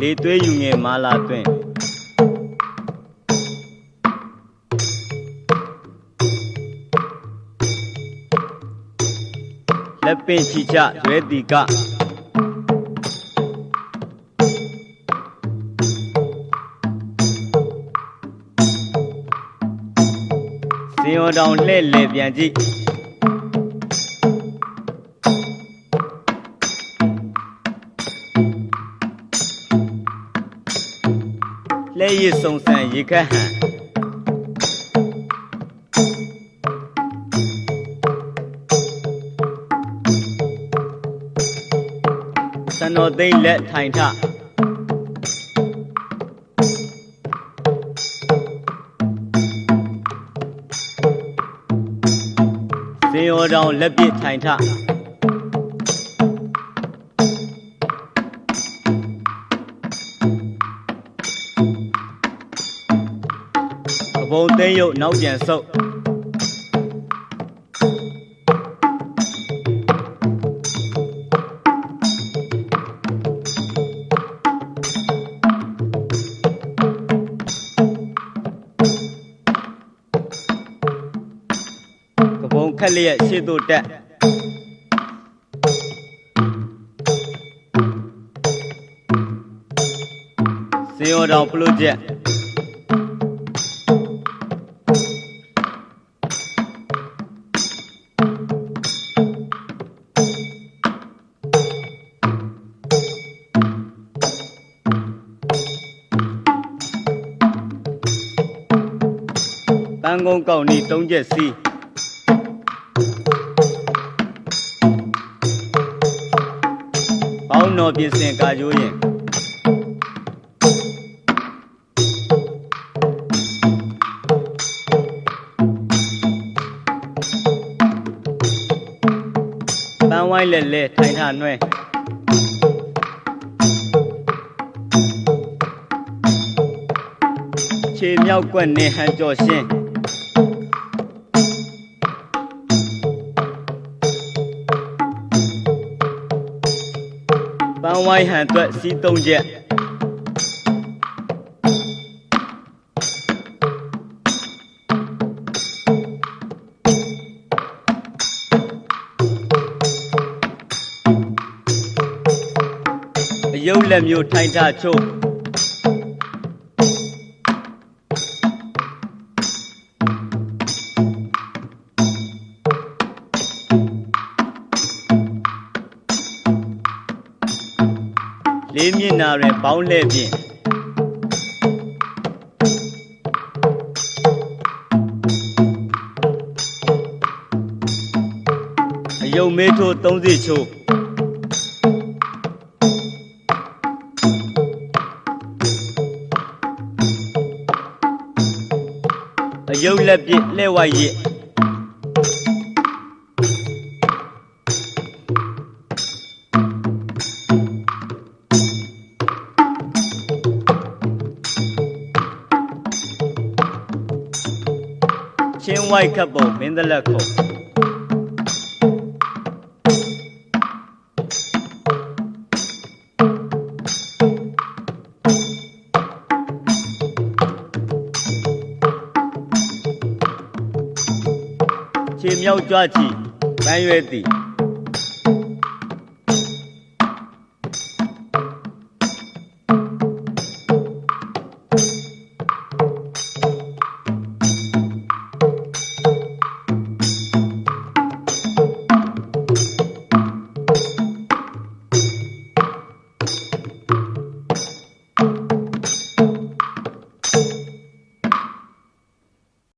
လေသွေးယူငယ်မာလာတွင်လက်ပင်ချီချရွဲတီကစင်ရောတောင်လှဲ့လေပြန်ကြည့်လှဲ့ရည်စုံစံရေခတ်ဟန်စံတော်သိမ့်လက်ထိုင်ထစင်ရောတောင်လက်ပြထိုင်ထကပုံသိမ့်ရုပ်နောက်ပြန်ဆုပ်ခက်လျက်ရှေ့သို့တက်စင်ရောတောင်ပလို့ချက်ပန်းကုန်းကောက်နီ3ချက်စီးပေါင်းတော်ပြင်စင်ကာကျိုးရင်ပန်းဝိုင်းလက်လဲထိုင်ထနွဲခြေမြောက်ကွက်နေဟန်ကြော်ရှင်းပန်းဝိုင်းဟန်အတွက်စီး3ချက်အယုတ်လက်မျိုးထိုင်ထချိုးလေးမျက်နာတွင်ပေါင်းလှဲ့ဖြင့်အယုံမေးထိုး3စီချိုးအယုတ်လက်ပြည့်လှဲ့ဝိုက်ရစ်ချင်းဝိုက်ခတ်ပုံမင်းသလက်ခုံခြေမြောက်ကြွချီပန်းရွယ်သည်